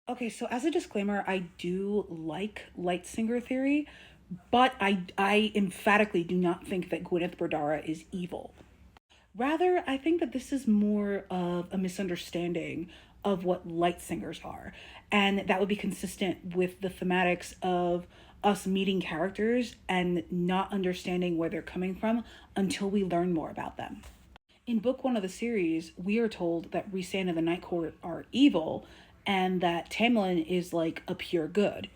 Okay, so as a disclaimer, I do like Lightsinger theory, but I emphatically do not think that Gwyneth Berdara is evil. Rather, I think that this is more of a misunderstanding of what light singers are. And that would be consistent with the thematics of us meeting characters and not understanding where they're coming from until we learn more about them. In book one of the series, we are told that Rhysand and the Night Court are evil and that Tamlin is like a pure good.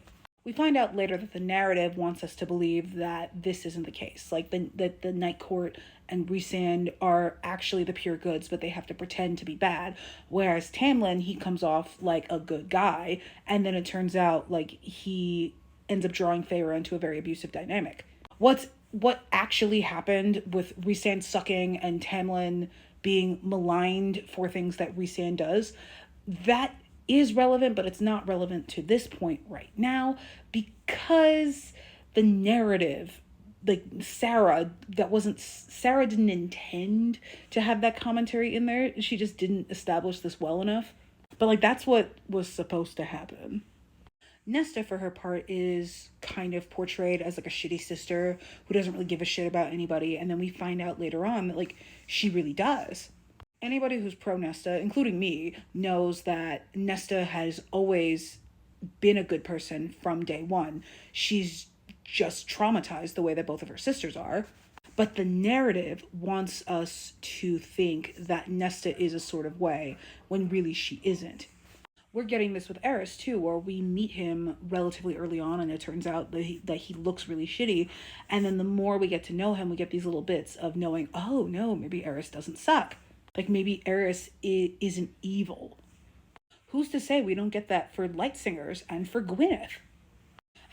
We find out later that the narrative wants us to believe that this isn't the case. Like that the Night Court and Rhysand are actually the pure goods, but they have to pretend to be bad. Whereas Tamlin, he comes off like a good guy, and then it turns out like he ends up drawing Feyre into a very abusive dynamic. What actually happened with Rhysand sucking and Tamlin being maligned for things that Rhysand does, that is relevant, but it's not relevant to this point right now because the narrative, like Sarah didn't intend to have that commentary in there. She just didn't establish this well enough. But like that's what was supposed to happen. Nesta, for her part, is kind of portrayed as like a shitty sister who doesn't really give a shit about anybody. And then we find out later on that like she really does. Anybody who's pro Nesta, including me, knows that Nesta has always been a good person from day one. She's just traumatized the way that both of her sisters are. But the narrative wants us to think that Nesta is a sort of way when really she isn't. We're getting this with Eris too, where we meet him relatively early on, and it turns out that he looks really shitty. And then the more we get to know him, we get these little bits of knowing, oh no, maybe Eris doesn't suck. Like maybe Eris isn't evil. Who's to say we don't get that for Light Singers and for Gwyneth?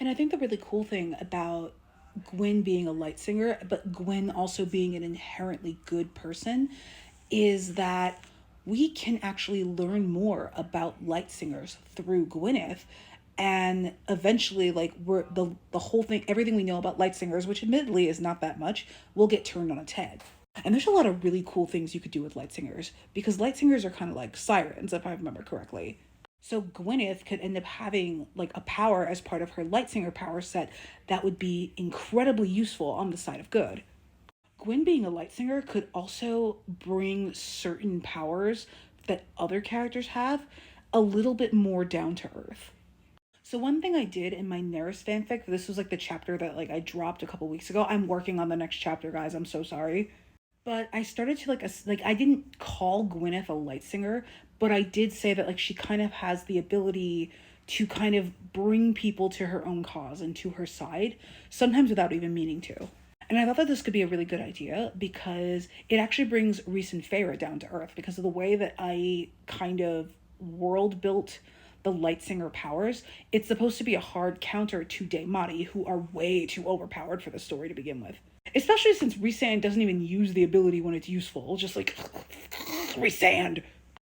And I think the really cool thing about Gwyn being a light singer, but Gwyn also being an inherently good person, is that we can actually learn more about light singers through Gwyneth. And eventually, like we're the whole thing, everything we know about light singers, which admittedly is not that much, will get turned on its head. And there's a lot of really cool things you could do with light singers because light singers are kind of like sirens, if I remember correctly. So Gwyneth could end up having like a power as part of her light singer power set that would be incredibly useful on the side of good. Gwyn being a light singer could also bring certain powers that other characters have a little bit more down to earth. So one thing I did in my Neris fanfic, this was like the chapter that like I dropped a couple weeks ago. I'm working on the next chapter, guys. I'm so sorry. But I started to like I didn't call Gwyneth a light singer, but I did say that like she kind of has the ability to kind of bring people to her own cause and to her side, sometimes without even meaning to. And I thought that this could be a really good idea because it actually brings Rhys and Feyre down to earth because of the way that I kind of world built the Lightsinger powers. It's supposed to be a hard counter to Daemati, who are way too overpowered for the story to begin with. Especially since Rhysand doesn't even use the ability when it's useful, just like Rhysand.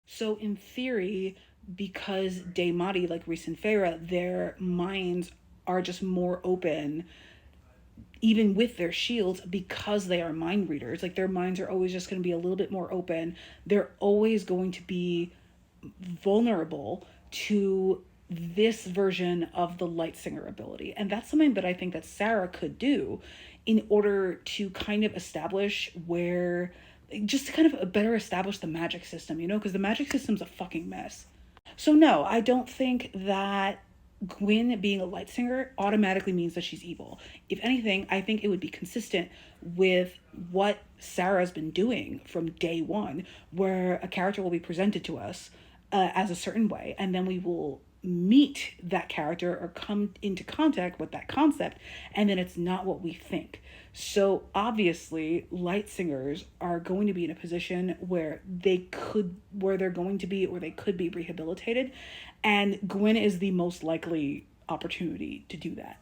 So in theory, because Daemati, like Rhys and Feyre, their minds are just more open even with their shields because they are mind readers. Like their minds are always just going to be a little bit more open. They're always going to be vulnerable to this version of the light singer ability. And that's something that I think that Sarah could do in order to kind of establish where just to kind of better establish the magic system, you know, because the magic system's a fucking mess. So no, I don't think that Gwyn being a light singer automatically means that she's evil. If anything, I think it would be consistent with what Sarah's been doing from day one, where a character will be presented to us as a certain way, and then we will meet that character or come into contact with that concept, and then it's not what we think. So obviously, light singers are going to be in a position where they're going to be, or they could be rehabilitated, and Gwyn is the most likely opportunity to do that.